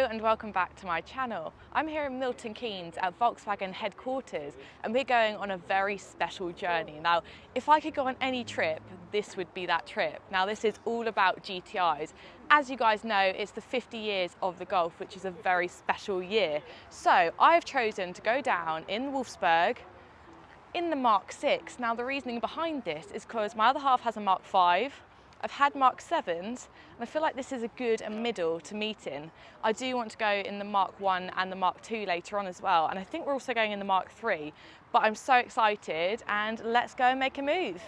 and welcome back to my channel. I'm here in Milton Keynes at Volkswagen headquarters and we're going on a very special journey. Now, if I could go on any trip, this would be that trip. Now, this is all about GTIs. As you guys know, it's the 50 years of the Golf, which is a very special year. So I've chosen to go down in Wolfsburg in the Mark 6. Now, the reasoning behind this is because my other half has a Mark 5. I've had Mark 7s, and I feel like this is a good middle to meet in. I do want to go in the Mark 1 and the Mark 2 later on as well, and I think we're also going in the Mark 3, but I'm so excited, and let's go and make a move.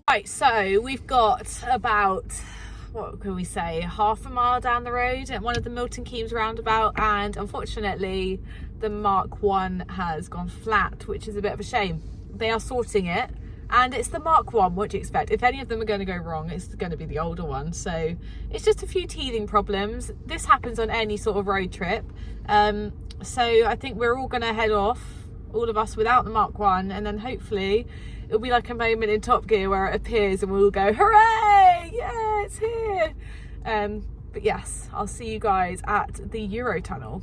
Right, so we've got about, what can we say, half a mile down the road at one of the Milton Keynes roundabout, and unfortunately the Mark 1 has gone flat, which is a bit of a shame. They are sorting it, and it's the Mark 1, what do you expect? If any of them are going to go wrong, it's going to be the older one, so it's just a few teething problems. This happens on any sort of road trip, so I think we're all going to head off, all of us without the Mark 1, and then hopefully it'll be like a moment in Top Gear where it appears and we'll go, hooray, yeah, it's here. But yes, I'll see you guys at the Eurotunnel.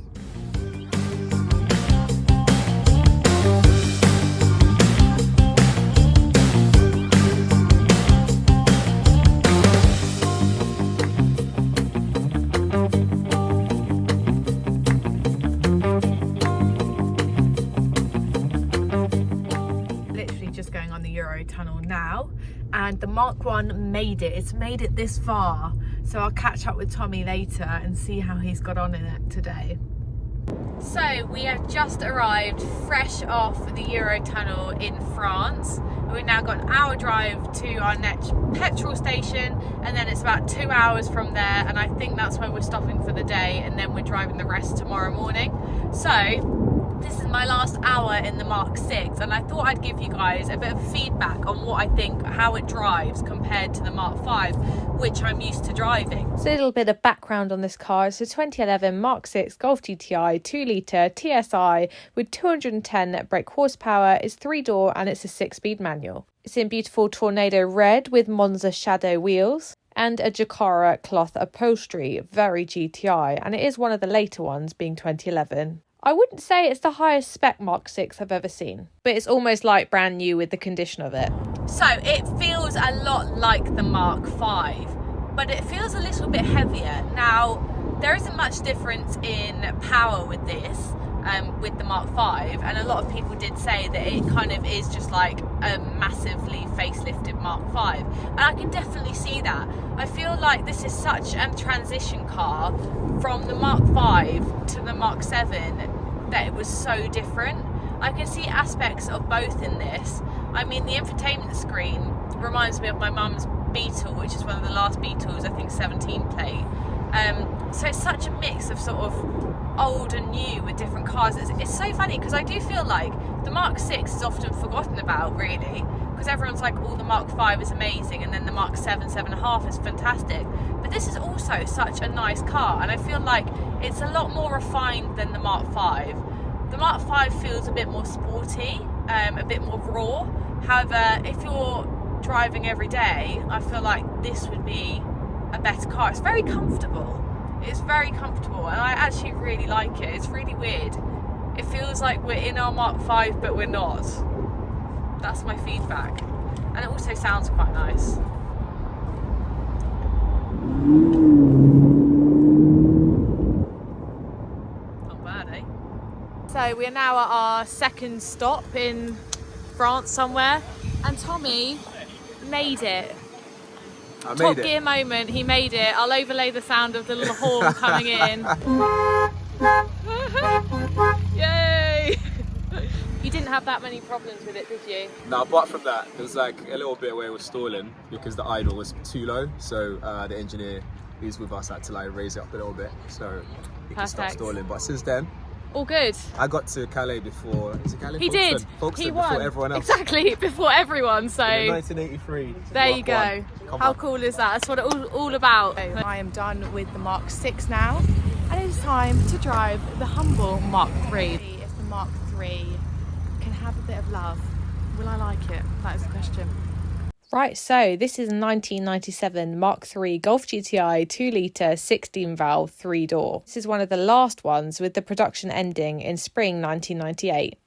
Going on the Eurotunnel now, and the Mark 1 made it. It's made it this far, so I'll catch up with Tommy later and see how he's got on in it today. So we have just arrived fresh off the Eurotunnel in France. We've now got an hour drive to our next petrol station, and then it's about 2 hours from there, and I think that's where we're stopping for the day, and then we're driving the rest tomorrow morning. So this is my last hour in the Mark 6, and I thought I'd give you guys a bit of feedback on what I think, how it drives compared to the Mark 5, which I'm used to driving. So a little bit of background on this car. It's a 2011 Mark 6 Golf GTI 2-litre TSI with 210 brake horsepower. It's 3-door and it's a 6-speed manual. It's in beautiful Tornado Red with Monza Shadow wheels and a Jaccara cloth upholstery, very GTI, and it is one of the later ones, being 2011. I wouldn't say it's the highest spec Mark 6 I've ever seen, but it's almost like brand new with the condition of it. So it feels a lot like the Mark 5, but it feels a little bit heavier. Now, there isn't much difference in power with this, with the Mark 5, and a lot of people did say that it kind of is just like a massively facelifted Mark 5, and I can definitely see that. I feel like this is such a transition car from the Mark 5 to the Mark 7 that it was so different. I can see aspects of both in this. I mean, the infotainment screen reminds me of my mum's Beetle, which is one of the last Beetles, I think 17 plate. So it's such a mix of sort of old and new with different cars. It's so funny because I do feel like the Mark 6 is often forgotten about, really, because everyone's like, oh, the Mark 5 is amazing, and then the Mark 7, 7.5 is fantastic. But this is also such a nice car, and I feel like it's a lot more refined than the Mark 5. The Mark 5 feels a bit more sporty, a bit more raw. However, if you're driving every day, I feel like this would be a better car. It's very comfortable. It's very comfortable, and I actually really like it. It's really weird. It feels like we're in our Mark 5, but we're not. That's my feedback. And it also sounds quite nice. Not bad, eh? So we are now at our second stop in France somewhere, and Tommy made it. Top Gear moment, he made it. I'll overlay the sound of the little horn coming in. Yay! You didn't have that many problems with it, did you? No, apart from that, there was like a little bit where it was stalling because the idle was too low. So the engineer who's with us had to like raise it up a little bit so it can stop stalling. But since then, All good. I got to Calais before. Is it Calais? He did. He won. Before everyone else. Exactly, before everyone. So in 1983. there you go. How cool is that? That's what it's all about. I am done with the Mark 6 now, and it's time to drive the humble Mark 3. If the Mark 3 can have a bit of love, will I like it? That is the question. Right, so this is a 1997 Mark III Golf GTI 2-litre 16-valve 3-door. This is one of the last ones, with the production ending in spring 1998.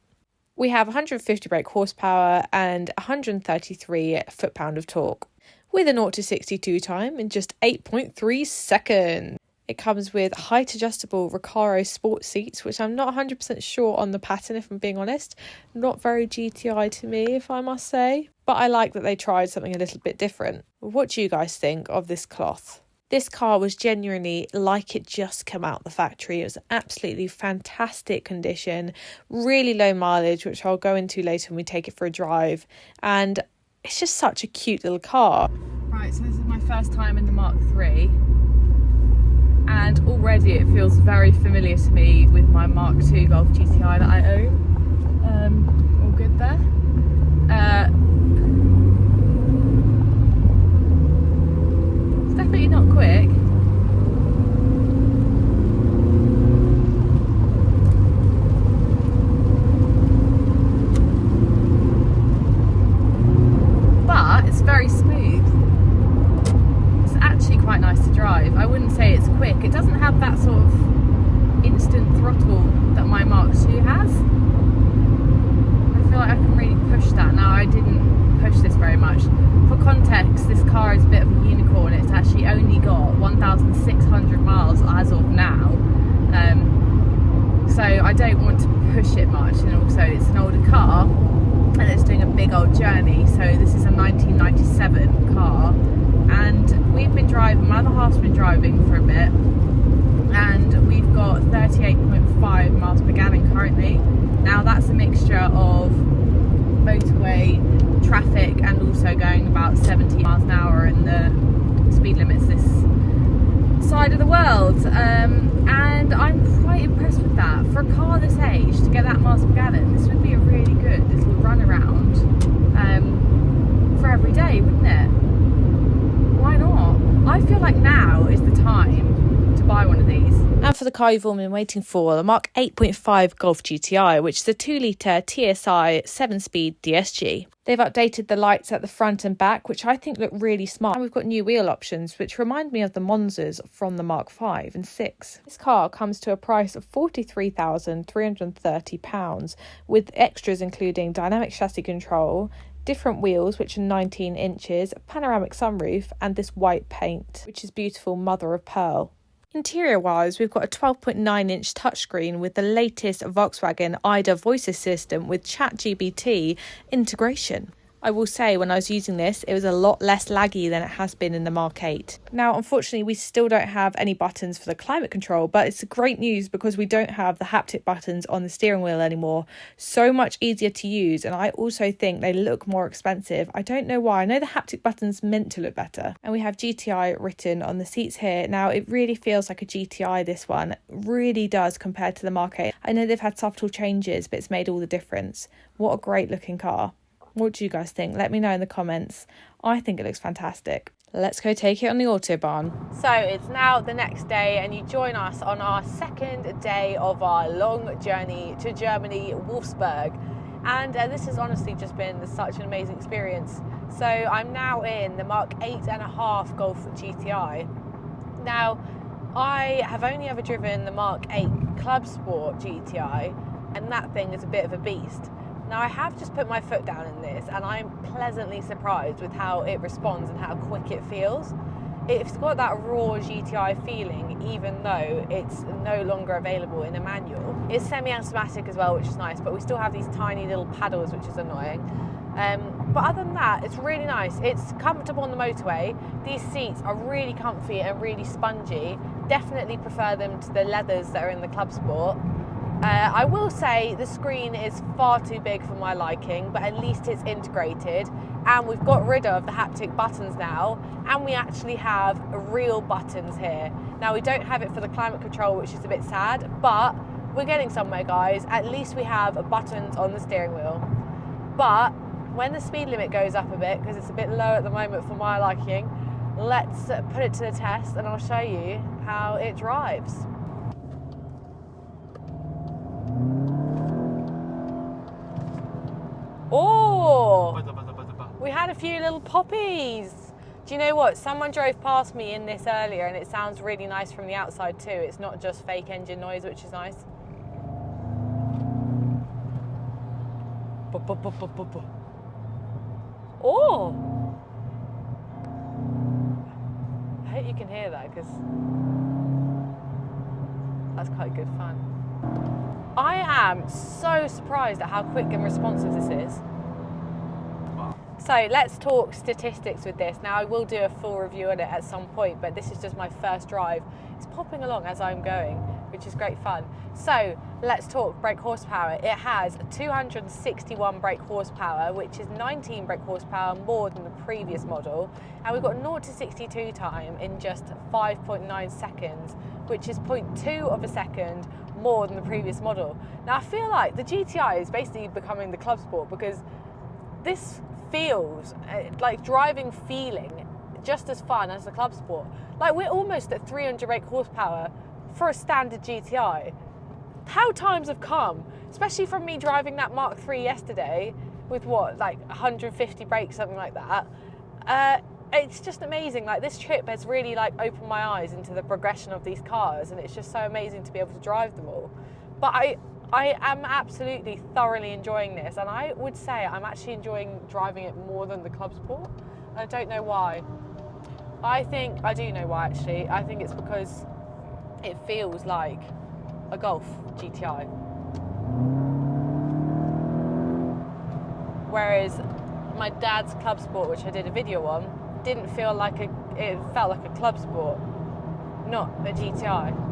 We have 150 brake horsepower and 133 foot-pound of torque, with a 0 to 62 time in just 8.3 seconds. It comes with height adjustable Recaro sport seats, which I'm not 100% sure on the pattern, if I'm being honest. Not very GTI to me, if I must say. But I like that they tried something a little bit different. What do you guys think of this cloth? This car was genuinely like it just come out the factory. It was absolutely fantastic condition, really low mileage, which I'll go into later when we take it for a drive. And it's just such a cute little car. Right, so this is my first time in the Mark III. And already it feels very familiar to me with my Mark II Golf GTI that I own. All good there. It's definitely not quick. But it's very smooth. It's actually quite nice to drive. I wouldn't say it's quick. It doesn't have that sort of instant throttle that my Mark II has. I feel like I can really push that. Now, I didn't push this very much. For context, this car is a bit of a unicorn. It's actually only got 1,600 miles as of now. So I don't want to push it much, and also it's an older car and it's doing a big old journey. So this is a 1997 car, and we've been driving, my other half's been driving for a bit, and we've got 38.5 miles per gallon currently. Now that's a mixture of motorway traffic and also going about 70 miles an hour in the speed limits this side of the world, and I'm quite impressed with that. For a car this age to get that miles per gallon, this would be a really good little run around for every day, wouldn't it? Why not? I feel like now is the time to buy one of these. And for the car you've all been waiting for, the Mark 8.5 Golf GTI, which is a 2-litre TSI 7-speed DSG. They've updated the lights at the front and back, which I think look really smart. And we've got new wheel options, which remind me of the Monzas from the Mark 5 and 6. This car comes to a price of £43,330, with extras including dynamic chassis control, different wheels, which are 19 inches, a panoramic sunroof, and this white paint, which is beautiful mother of pearl. Interior wise, we've got a 12.9-inch touchscreen with the latest Volkswagen IDA voice assistant with ChatGPT integration. I will say, when I was using this, it was a lot less laggy than it has been in the Mark 8. Now, unfortunately, we still don't have any buttons for the climate control, but it's great news because we don't have the haptic buttons on the steering wheel anymore. So much easier to use, and I also think they look more expensive. I don't know why. I know the haptic button's meant to look better. And we have GTI written on the seats here. Now, it really feels like a GTI, this one. It really does compared to the Mark 8. I know they've had subtle changes, but it's made all the difference. What a great looking car. What do you guys think? Let me know in the comments. I think it looks fantastic. Let's go take it on the Autobahn. So it's now the next day, and you join us on our second day of our long journey to Germany, Wolfsburg. And this has honestly just been such an amazing experience. So I'm now in the Mark 8.5 Golf GTI. Now, I have only ever driven the Mark 8 Club Sport GTI, and that thing is a bit of a beast. Now, I have just put my foot down in this, and I'm pleasantly surprised with how it responds and how quick it feels. It's got that raw GTI feeling, even though it's no longer available in a manual. It's semi-automatic as well, which is nice, but we still have these tiny little paddles, which is annoying. But other than that, it's really nice. It's comfortable on the motorway. These seats are really comfy and really spongy. Definitely prefer them to the leathers that are in the Club Sport. I will say the screen is far too big for my liking, but at least it's integrated, and we've got rid of the haptic buttons now, and we actually have real buttons here. Now, we don't have it for the climate control, which is a bit sad, but we're getting somewhere, guys. At least we have buttons on the steering wheel. But when the speed limit goes up a bit, because it's a bit low at the moment for my liking, let's put it to the test and I'll show you how it drives. Oh, we had a few little poppies. Do you know what? Someone drove past me in this earlier and it sounds really nice from the outside too. It's not just fake engine noise, which is nice. Oh! I hope you can hear that because that's quite good fun. I am so surprised at how quick and responsive this is. So let's talk statistics with this. Now I will do a full review on it at some point, but this is just my first drive. It's popping along as I'm going, which is great fun. So let's talk brake horsepower. It has 261 brake horsepower, which is 19 brake horsepower more than the previous model. And we've got 0 to 62 time in just 5.9 seconds, which is 0.2 of a second more than the previous model. Now I feel like the GTI is basically becoming the club sport because this feels like driving feeling just as fun as the club sport. Like we're almost at 300 brake horsepower for a standard GTI. How times have come, especially from me driving that Mark III yesterday with what, like 150 brakes, something like that. It's just amazing. Like this trip has really like opened my eyes into the progression of these cars, and it's just so amazing to be able to drive them all. But I am absolutely thoroughly enjoying this, and I would say I'm actually enjoying driving it more than the club sport. I don't know why. I do know why actually. I think it's because it feels like a Golf GTI. Whereas my dad's club sport, which I did a video on, didn't feel like it felt like a club sport, not a GTI.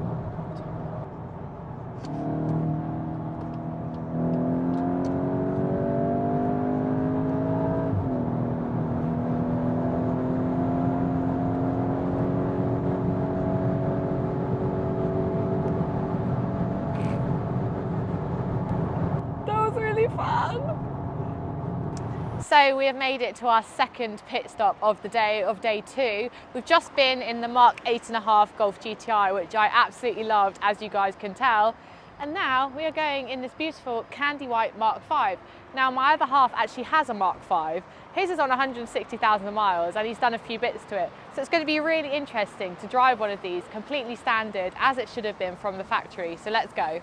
So we have made it to our second pit stop of the day, of day 2. We've just been in the Mark 8.5 Golf GTI, which I absolutely loved, as you guys can tell. And now we are going in this beautiful candy white Mark 5. Now my other half actually has a Mark 5. His is on 160,000 miles and he's done a few bits to it. So it's going to be really interesting to drive one of these completely standard, as it should have been from the factory. So let's go.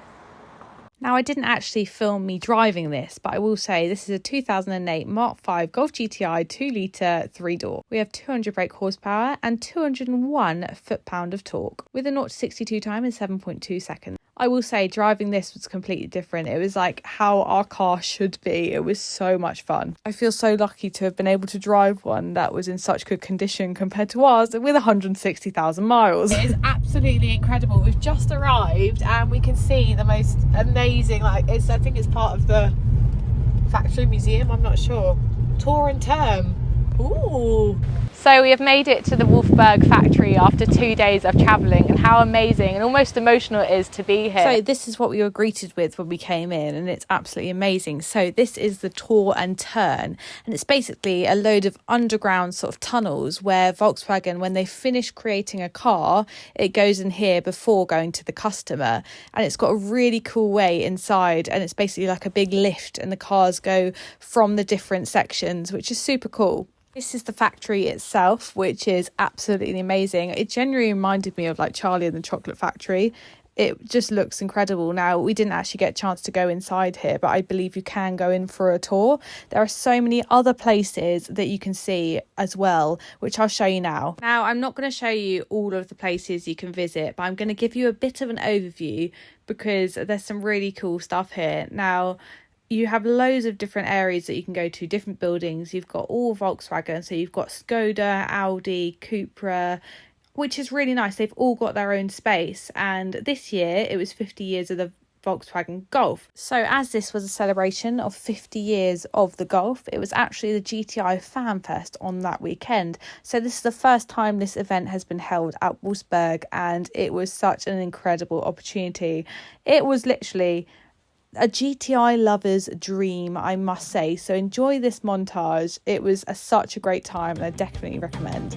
Now, I didn't actually film me driving this, but I will say this is a 2008 Mark V Golf GTI 2-litre 3-door. We have 200 brake horsepower and 201 foot-pound of torque with a 0 to 62 time in 7.2 seconds. I will say driving this was completely different. It was like how our car should be. It was so much fun. I feel so lucky to have been able to drive one that was in such good condition compared to ours with 160,000 miles. It is absolutely incredible. We've just arrived and we can see the most amazing, I think it's part of the factory museum, I'm not sure. Tour and term. Ooh. So we have made it to the Wolfsburg Factory after 2 days of travelling, and how amazing and almost emotional it is to be here. So this is what we were greeted with when we came in, and it's absolutely amazing. So this is the tour and turn, and it's basically a load of underground sort of tunnels where Volkswagen, when they finish creating a car, it goes in here before going to the customer, and it's got a really cool way inside, and it's basically like a big lift, and the cars go from the different sections, which is super cool. This is the factory itself, which is absolutely amazing. It genuinely reminded me of like Charlie and the Chocolate Factory. It just looks incredible. Now, we didn't actually get a chance to go inside here, but I believe you can go in for a tour. There are so many other places that you can see as well, which I'll show you now. Now, I'm not going to show you all of the places you can visit, but I'm going to give you a bit of an overview because there's some really cool stuff here. Now, you have loads of different areas that you can go to, different buildings. You've got all Volkswagen, so you've got Skoda, Audi, Cupra, which is really nice. They've all got their own space. And this year, it was 50 years of the Volkswagen Golf. So as this was a celebration of 50 years of the Golf, it was actually the GTI FanFest on that weekend. So this is the first time this event has been held at Wolfsburg, and it was such an incredible opportunity. It was literally a GTI lover's dream, I must say. So enjoy this montage. It was such a great time, and I definitely recommend.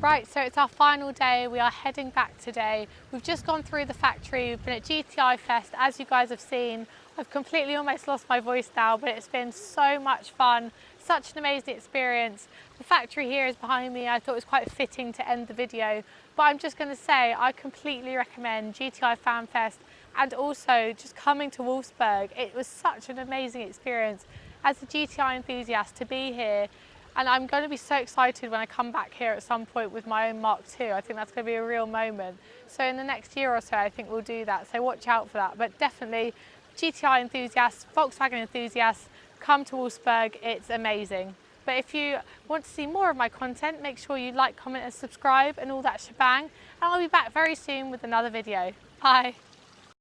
Right, so it's our final day. We are heading back today. We've just gone through the factory. We've been at GTI Fest. As you guys have seen, I've completely almost lost my voice now, but it's been so much fun. Such an amazing experience. The factory here is behind me. I thought it was quite fitting to end the video, but I'm just going to say I completely recommend GTI FanFest and also just coming to Wolfsburg. It was such an amazing experience as a GTI enthusiast to be here. And I'm going to be so excited when I come back here at some point with my own Mark II. I think that's going to be a real moment. So in the next year or so, I think we'll do that. So watch out for that. But definitely GTI enthusiasts, Volkswagen enthusiasts, come to Wolfsburg. It's amazing. But if you want to see more of my content, make sure you like, comment and subscribe and all that shebang. And I'll be back very soon with another video. Bye.